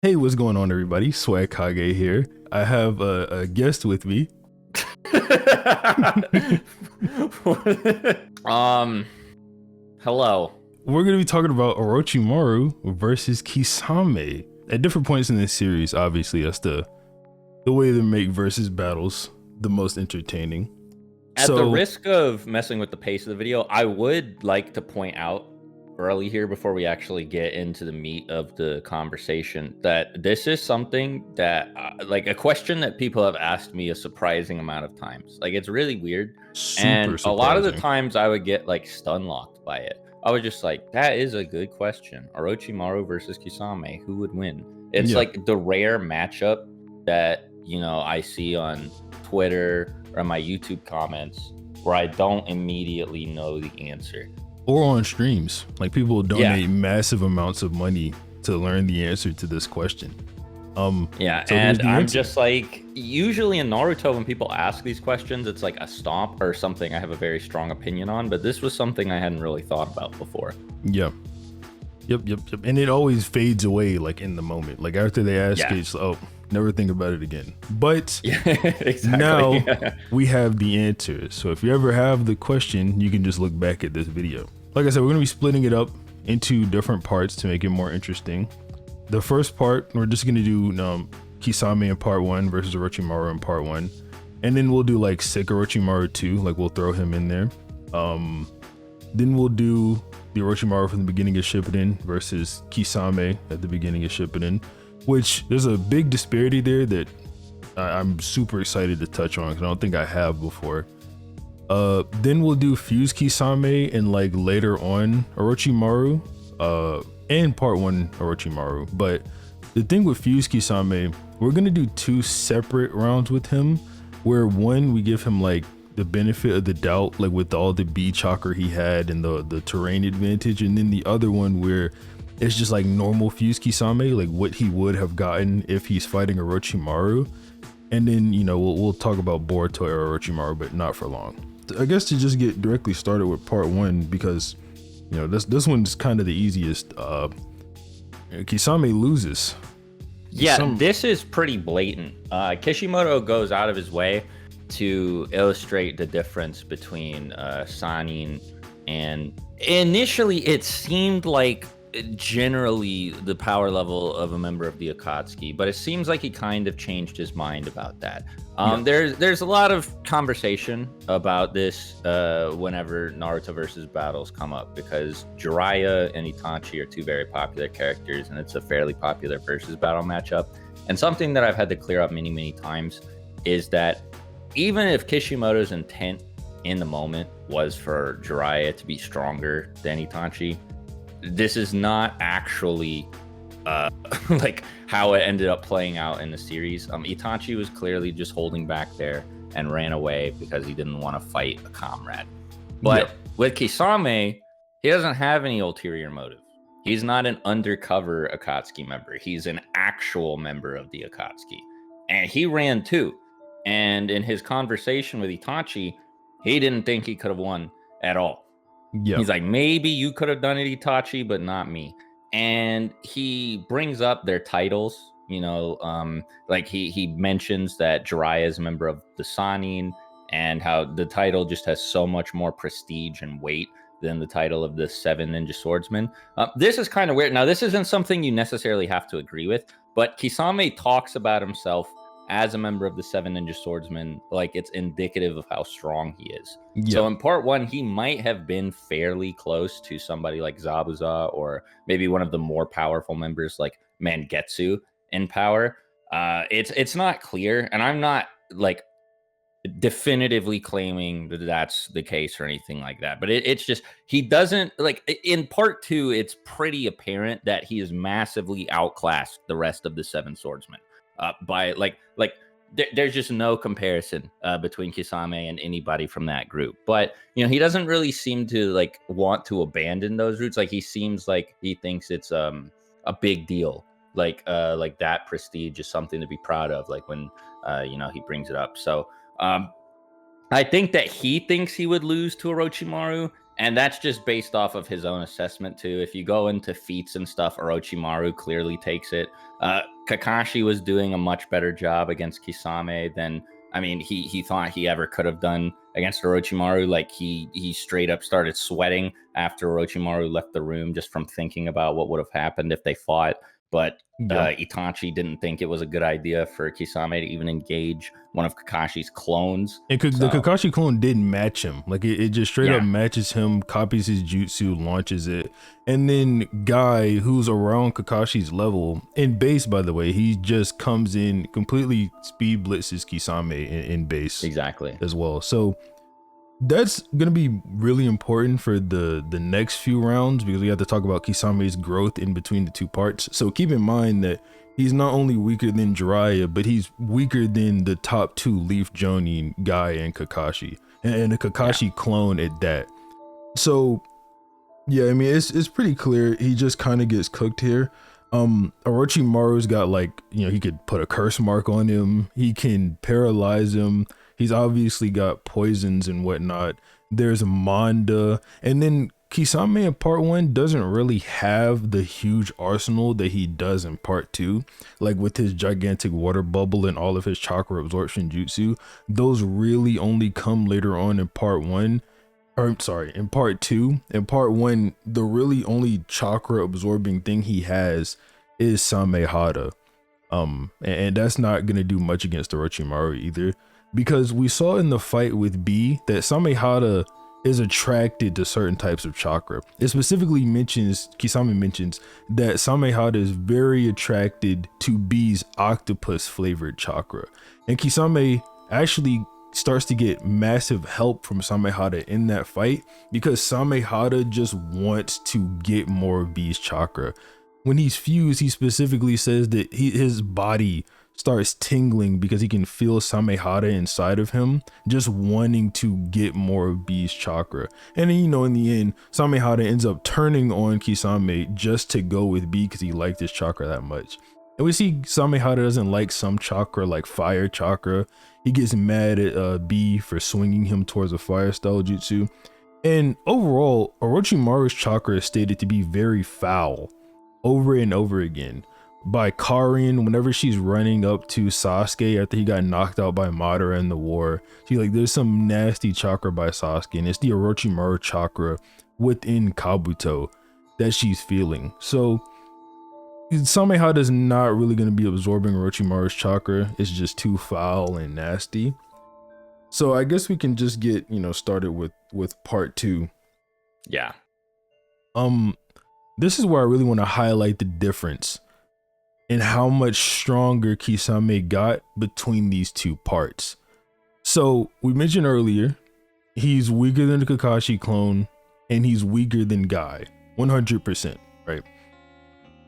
Hey, what's going on, everybody? Swagkage here. I have a guest with me. um, Hello. We're going to be talking about Orochimaru versus Kisame. At different points in this series, obviously, that's the way to make versus battles the most entertaining. At the So, risk of messing with the pace of the video, I would like to point out early here before we actually get into the meat of the conversation that this is something that, like, a question that people have asked me a surprising amount of times. Like, it's really weird. super And a lot of the surprising. times I would get, like, stun locked by it. I was just like, that is a good question. Orochimaru versus Kisame, who would win? It's Yeah, like the rare matchup that, I see on Twitter or my YouTube comments where I don't immediately know the answer. or on streams. Like, people Yeah. donate massive amounts of money to learn the answer to this question. Yeah, So here's and the I'm answer. just like, usually in Naruto, when people ask these questions, it's like a stomp or something I have a very strong opinion on, but this was something I hadn't really thought about before. Yeah. Yep. And it always fades away, like, in the moment. Like, after they ask Yeah. it, it's, oh, never think about it again. But Yeah, exactly. now we have the answers. So if you ever have the question, you can just look back at this video. Like I said, we're going to be splitting it up into different parts to make it more interesting. The first part, we're just going to do Kisame in part 1 versus Orochimaru in part 1. And then we'll do like Sick Orochimaru 2, like we'll throw him in there. Then we'll do the Orochimaru from the beginning of Shippuden versus Kisame at the beginning of Shippuden, which there's a big disparity there that I'm super excited to touch on because I don't think I have before. Then we'll do Fuse Kisame and like later on Orochimaru, and part 1 Orochimaru. But the thing with Fuse Kisame, we're gonna do 2 separate rounds with him, where one we give him like the benefit of the doubt, like with all the B chakra he had and the terrain advantage, and then the other one where it's just like normal Fuse Kisame, like what he would have gotten if he's fighting Orochimaru. And then we'll talk about Boruto or Orochimaru, but not for long. I guess to just get directly started with part 1, because this one's kind of the easiest. Kisame loses. Yeah, this is pretty blatant. Kishimoto goes out of his way to illustrate the difference between Sanin and initially it seemed like generally the power level of a member of the Akatsuki, but it seems like he kind of changed his mind about that. There's a lot of conversation about this whenever Naruto versus battles come up, because Jiraiya and Itachi are 2 very popular characters, and it's a fairly popular versus battle matchup. And something that I've had to clear up many times is that even if Kishimoto's intent in the moment was for Jiraiya to be stronger than Itachi, this is not actually like how it ended up playing out in the series. Itachi was clearly just holding back there and ran away because he didn't want to fight a comrade. But with Kisame, he doesn't have any ulterior motive. He's not an undercover Akatsuki member. He's an actual member of the Akatsuki. And he ran too. And in his conversation with Itachi, he didn't think he could have won at all. He's like, maybe you could have done it, Itachi, but not me. And he brings up their titles, like he mentions that Jiraiya is a member of the Sanin, and how the title just has so much more prestige and weight than the title of the 7 Ninja Swordsmen. This is kind of weird. Now, this isn't something you necessarily have to agree with, but Kisame talks about himself as a member of the 7 Ninja Swordsmen like it's indicative of how strong he is. So in part 1, he might have been fairly close to somebody like Zabuza, or maybe one of the more powerful members like Mangetsu in power. It's not clear, and I'm not like definitively claiming that that's the case or anything like that, but it's just, he doesn't, like, in part 2 it's pretty apparent that he is massively outclassed the rest of the 7 swordsmen by there's just no comparison between Kisame and anybody from that group. But he doesn't really seem to like want to abandon those roots. Like, he seems like he thinks it's a big deal, like that prestige is something to be proud of, like when he brings it up. So I think that he thinks he would lose to Orochimaru, And that's just based off of his own assessment too. If you go into feats and stuff, Orochimaru clearly takes it. Kakashi was doing a much better job against Kisame than, I mean, he thought he ever could have done against Orochimaru. Like he straight up started sweating after Orochimaru left the room just from thinking about what would have happened if they fought. But Itachi didn't think it was a good idea for Kisame to even engage one of Kakashi's clones. And the Kakashi clone didn't match him. Like it just straight up matches him, copies his jutsu, launches it. And then Guy, who's around Kakashi's level, in base, by the way, he just comes in, completely speed blitzes Kisame in base. Exactly. As well. So that's going to be really important for the next few rounds, because we have to talk about Kisame's growth in between the two parts. So keep in mind that he's not only weaker than Jiraiya, but he's weaker than the top two Leaf Jonin, Guy and Kakashi, and a Kakashi clone at that. So yeah, I mean, it's pretty clear he just kind of gets cooked here. Orochimaru's got, like, you know, he could put a curse mark on him, he can paralyze him, he's obviously got poisons and whatnot. There's Manda, and then Kisame in part 1 doesn't really have the huge arsenal that he does in part 2, like with his gigantic water bubble and all of his chakra absorption jutsu. Those really only come later on in part 1. In part 2. In part 1, the really only chakra absorbing thing he has is Samehada. And that's not gonna do much against Orochimaru either, because we saw in the fight with B that Samehada is attracted to certain types of chakra. It specifically mentions, Kisame mentions, that Samehada is very attracted to B's octopus flavored chakra. And Kisame actually starts to get massive help from Samehada in that fight, because Samehada just wants to get more of B's chakra. When he's fused, he specifically says that his body starts tingling because he can feel Samehada inside of him, just wanting to get more of B's chakra. And then, you know, in the end, Samehada ends up turning on Kisame just to go with B because he liked his chakra that much. And we see Samehada doesn't like some chakra, like fire chakra. He gets mad at B for swinging him towards a fire style jutsu. And overall, Orochimaru's chakra is stated to be very foul over and over again. By Karin, whenever she's running up to Sasuke after he got knocked out by Madara in the war, there's some nasty chakra by Sasuke, and it's the Orochimaru chakra within Kabuto that she's feeling. So Samehada is not really going to be absorbing Orochimaru's chakra. It's just too foul and nasty. So I guess we can just get, you know, started with part 2. Yeah. This is where I really want to highlight the difference in how much stronger Kisame got between these two parts. So we mentioned earlier, he's weaker than the Kakashi clone, and he's weaker than Guy, 100%, right?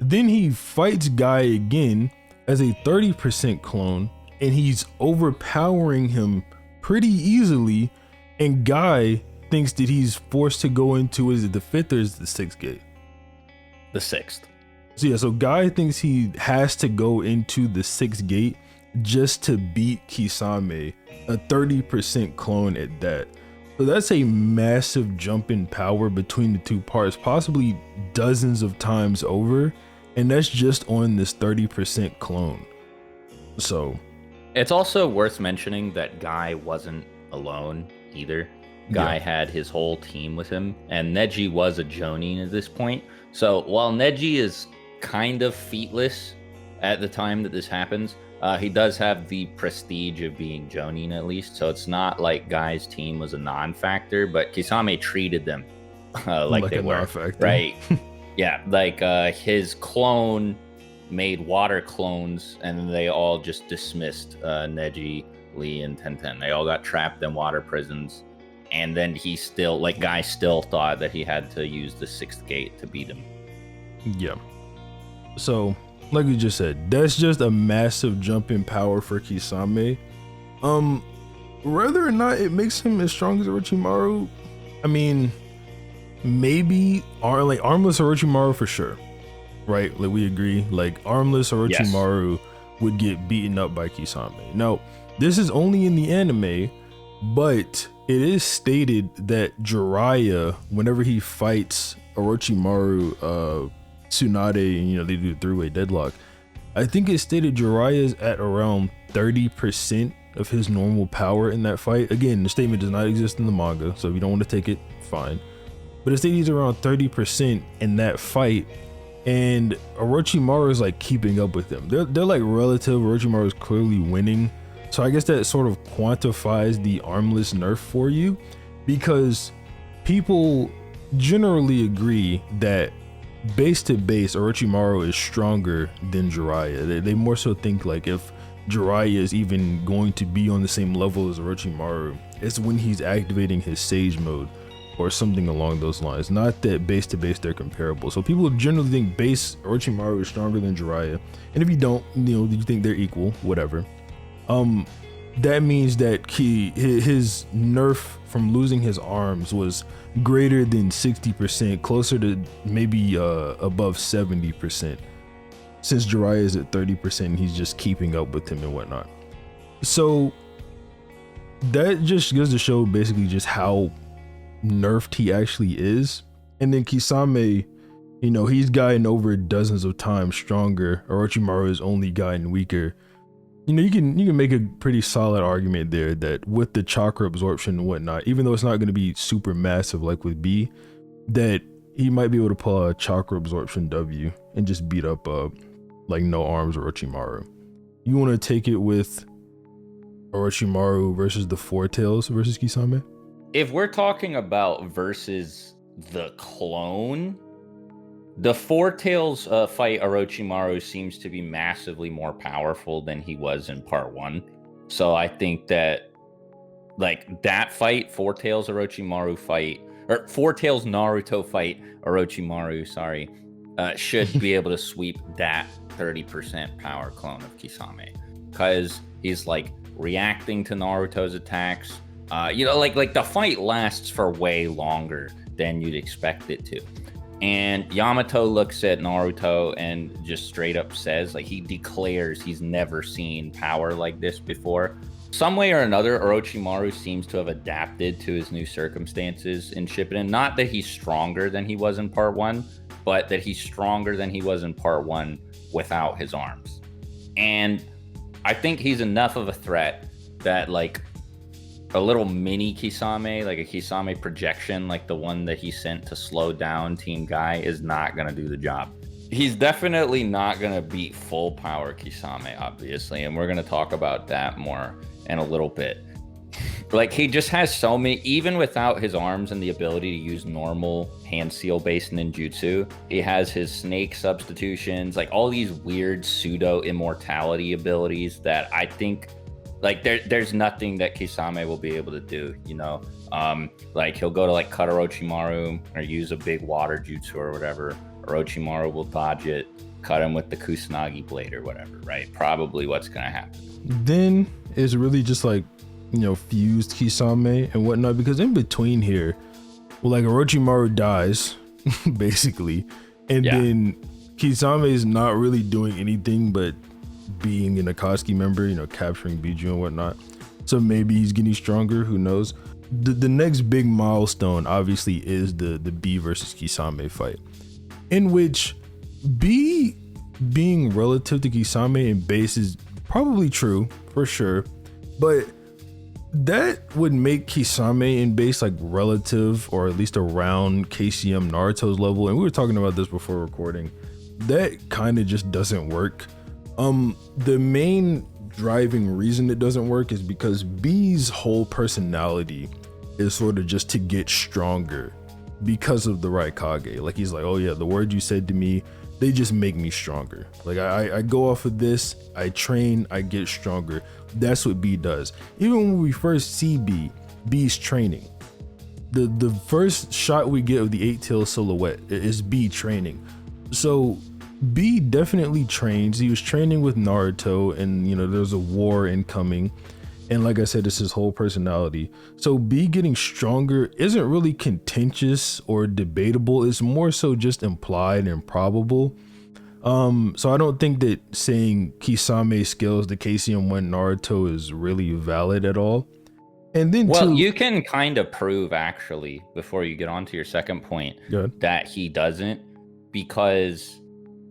Then he fights Guy again as a 30% clone, and he's overpowering him pretty easily, and Guy thinks that he's forced to go into, is it the 5th or is it the 6th gate? The 6th. So yeah, so Guy thinks he has to go into the 6th gate just to beat Kisame, a 30% clone at that. So that's a massive jump in power between the two parts, possibly dozens of times over, and that's just on this 30% clone. So it's also worth mentioning that Guy wasn't alone either. Guy had his whole team with him, and Neji was a Jonin at this point. So while Neji is kind of featless at the time that this happens, he does have the prestige of being Jonin at least, so it's not like Guy's team was a non-factor, but Kisame treated them like they were, right? Yeah, like his clone made water clones, and they all just dismissed Neji, Lee, and Tenten. They all got trapped in water prisons, and then he still, like, Guy still thought that he had to use the 6th gate to beat him. Yeah. So, like we just said, that's just a massive jump in power for Kisame. Whether or not it makes him as strong as Orochimaru, I mean, maybe Armless Orochimaru for sure, right? Like, we agree, like, Armless Orochimaru would get beaten up by Kisame. Now, this is only in the anime, but it is stated that Jiraiya, whenever he fights Orochimaru, Tsunade, and they do the three-way deadlock, I think it stated Jiraiya's at around 30% of his normal power in that fight. Again, the statement does not exist in the manga, so if you don't want to take it, fine. But it stated he's around 30% in that fight, and Orochimaru is like keeping up with him. They're like relative. Orochimaru is clearly winning, so I guess that sort of quantifies the armless nerf for you, because people generally agree that base to base, Orochimaru is stronger than Jiraiya. They more so think like if Jiraiya is even going to be on the same level as Orochimaru, it's when he's activating his Sage mode or something along those lines. Not that base to base they're comparable. So people generally think base Orochimaru is stronger than Jiraiya, and if you don't, you think they're equal, whatever. That means that his nerf from losing his arms was greater than 60%, closer to maybe above 70%, since Jiraiya is at 30% and he's just keeping up with him and whatnot. So that just goes to show basically just how nerfed he actually is. And then Kisame, he's gotten over dozens of times stronger. Orochimaru has only gotten weaker. You can make a pretty solid argument there that with the chakra absorption and whatnot, even though it's not going to be super massive like with B, that he might be able to pull a chakra absorption W and just beat up like no arms Orochimaru. You want to take it with Orochimaru versus the Four Tails versus Kisame? If we're talking about versus the clone, the Four Tails fight Orochimaru seems to be massively more powerful than he was in part 1. So I think that like that fight, Four Tails Orochimaru fight, or Four Tails Naruto fight Orochimaru, should be able to sweep that 30% power clone of Kisame, because he's like reacting to Naruto's attacks. Like the fight lasts for way longer than you'd expect it to. And Yamato looks at Naruto and just straight up says, like, he declares he's never seen power like this before. Some way or another, Orochimaru seems to have adapted to his new circumstances in Shippuden. Not that he's stronger than he was in part 1, but that he's stronger than he was in part 1 without his arms. And I think he's enough of a threat that, like, a little mini Kisame, like a Kisame projection, like the one that he sent to slow down Team Guy, is not going to do the job. He's definitely not going to beat full power Kisame, obviously, and we're going to talk about that more in a little bit. Like, he just has so many, even without his arms and the ability to use normal hand seal based ninjutsu, he has his snake substitutions, like all these weird pseudo immortality abilities that I think, like, there's nothing that Kisame will be able to do, like he'll go to like cut Orochimaru or use a big water jutsu or whatever. Orochimaru will dodge it, cut him with the Kusanagi blade or whatever, right? Probably what's going to happen. Then it's really just like, fused Kisame and whatnot, because in between here, well, like Orochimaru dies basically, and then Kisame is not really doing anything but being an Akatsuki member, capturing Biju and whatnot. So maybe he's getting stronger, who knows. The next big milestone obviously is the B versus Kisame fight, in which B being relative to Kisame in base is probably true for sure, but that would make Kisame in base like relative, or at least around KCM Naruto's level. And we were talking about this before recording. That kind of just doesn't work. The main driving reason it doesn't work is because B's whole personality is sort of just to get stronger because of the Raikage. Like, he's like, oh yeah, the words you said to me, they just make me stronger. Like, I go off of this, I train, I get stronger. That's what B does. Even when we first see B's training. The first shot we get of the 8-tail silhouette is B training. So B definitely trains. He was training with Naruto, and there's a war incoming, and like I said, it's his whole personality. So B getting stronger isn't really contentious or debatable. It's more so just implied and probable. So I don't think that saying Kisame scales the KCM1 Naruto is really valid at all. And then well, you can kind of prove actually before you get on to your second point that he doesn't, because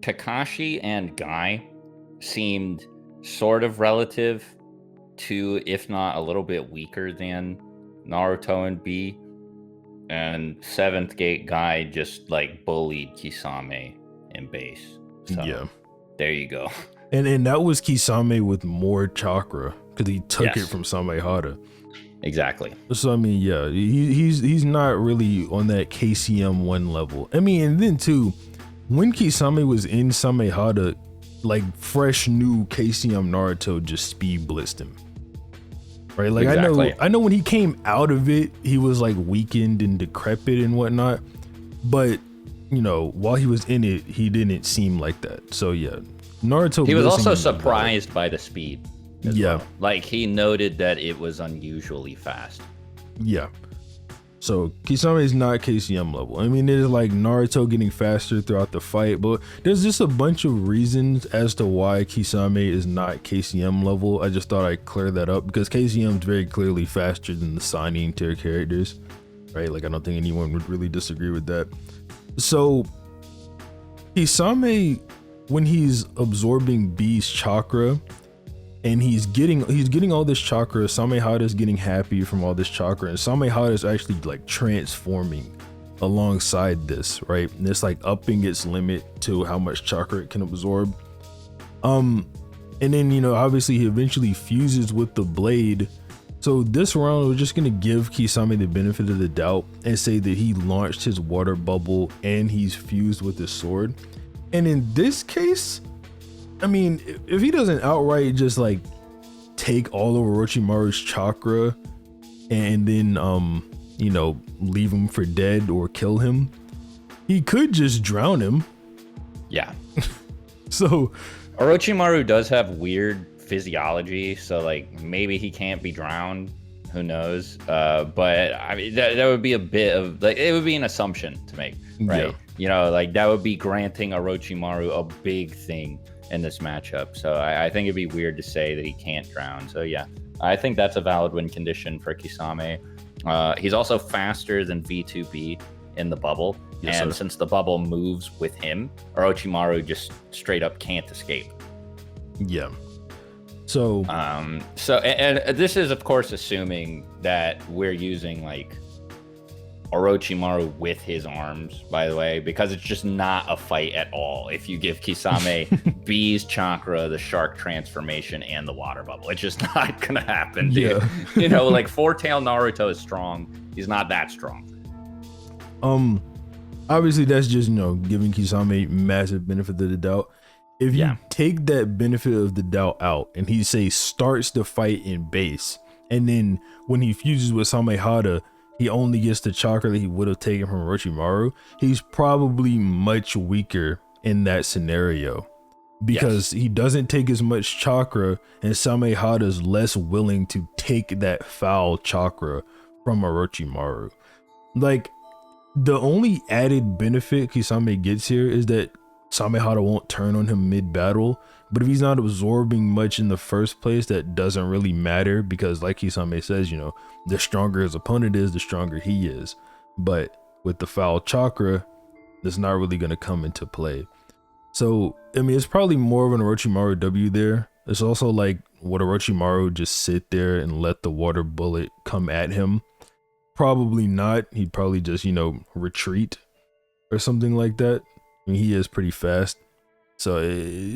Kakashi and Guy seemed sort of relative to, if not a little bit weaker than Naruto and B. And Seventh Gate Guy just like bullied Kisame in base. So there you go. And that was Kisame with more chakra because he took it from Samehada. Exactly. So I mean, yeah, he's not really on that KCM 1 level. I mean, and then too, when Kisame was in Samehada, like fresh new KCM Naruto just speed blitzed him. Right? Like I know when he came out of it, he was like weakened and decrepit and whatnot. But you know, while he was in it, he didn't seem like that. So yeah, Naruto. He was also surprised by the speed. Yeah. Well. Like he noted that it was unusually fast. Yeah. So Kisame is not KCM level. I mean, there's like Naruto getting faster throughout the fight, but there's just a bunch of reasons as to why Kisame is not KCM level. I just thought I'd clear that up because KCM is very clearly faster than the signing tier characters, right? Like I don't think anyone would really disagree with that. So Kisame, when he's absorbing B's chakra, and he's getting all this chakra, Samehada is getting happy from all this chakra, and Samehada is actually like transforming alongside this, right? And it's like upping its limit to how much chakra it can absorb. And then, you know, obviously he eventually fuses with the blade. So this round, we're just gonna give Kisame the benefit of the doubt and say that he launched his water bubble and he's fused with his sword. And in this case, I mean, if he doesn't outright just like take all of Orochimaru's chakra and then, you know, leave him for dead or kill him, he could just drown him. Yeah. So Orochimaru does have weird physiology, so like maybe he can't be drowned. Who knows? But I mean, that would be a bit of like, it would be an assumption to make, right? Yeah. You know, like that would be granting Orochimaru a big thing in this matchup. So I think it'd be weird to say that he can't drown. So yeah, I think that's a valid win condition for Kisame. He's also faster than V2B in the bubble. Yes, and since the bubble moves with him, Orochimaru just straight up can't escape. Yeah. So and this is of course assuming that we're using like Orochimaru with his arms, by the way, because it's just not a fight at all if you give Kisame B's chakra, the shark transformation, and the water bubble. It's just not gonna happen, dude. Yeah. You know, like Four-Tail Naruto is strong. He's not that strong. Obviously that's just, you know, giving Kisame massive benefit of the doubt. If you take that benefit of the doubt out and he say starts the fight in base, and then when he fuses with Samehada, he only gets the chakra that he would have taken from Orochimaru, he's probably much weaker in that scenario because he doesn't take as much chakra and Samehada is less willing to take that foul chakra from Orochimaru. Like, the only added benefit Kisame gets here is that Samehada won't turn on him mid-battle, but if he's not absorbing much in the first place, that doesn't really matter because like Kisame says, you know, the stronger his opponent is, the stronger he is. But with the foul chakra, that's not really going to come into play. So, I mean, it's probably more of an Orochimaru W there. It's also like, would Orochimaru just sit there and let the water bullet come at him? Probably not. He'd probably just, you know, retreat or something like that. I mean, he is pretty fast. So,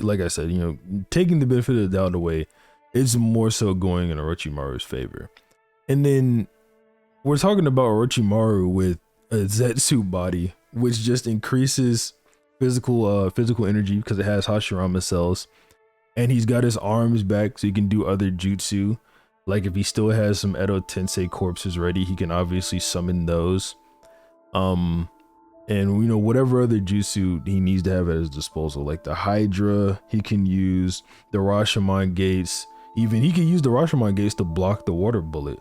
like I said, you know, taking the benefit of the doubt away, it's more so going in Orochimaru's favor. And then we're talking about Orochimaru with a Zetsu body, which just increases physical energy because it has Hashirama cells. And he's got his arms back so he can do other jutsu. Like if he still has some Edo Tensei corpses ready, he can obviously summon those. And you know, whatever other jutsu he needs to have at his disposal, like the Hydra, he can use the Rashomon gates. Even he can use the Rashomon gates to block the water bullet.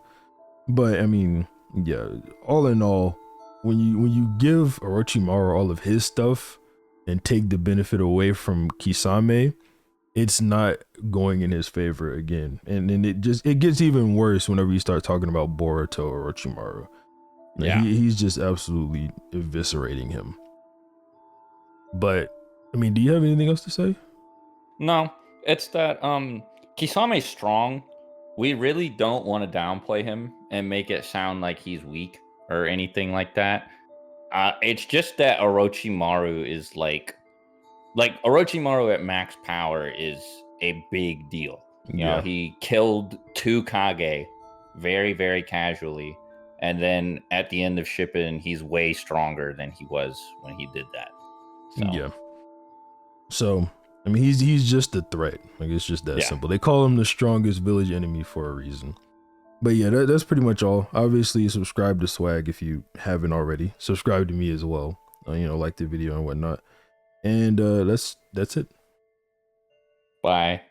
But I mean, yeah, all in all, when you give Orochimaru all of his stuff and take the benefit away from Kisame, it's not going in his favor again. And then it gets even worse whenever you start talking about Boruto or Orochimaru. Yeah. He's just absolutely eviscerating him. But I mean, do you have anything else to say? No, it's that Kisame's strong. We really don't want to downplay him and make it sound like he's weak or anything like that. It's just that Orochimaru is like Orochimaru at max power is a big deal. You know, he killed 2 Kage very, very casually. And then at the end of Shippuden, he's way stronger than he was when he did that. So. Yeah. So, I mean, he's just a threat. Like, it's just that simple. They call him the strongest village enemy for a reason. But yeah, that's pretty much all. Obviously, subscribe to Swag if you haven't already. Subscribe to me as well. Like the video and whatnot. And that's it. Bye.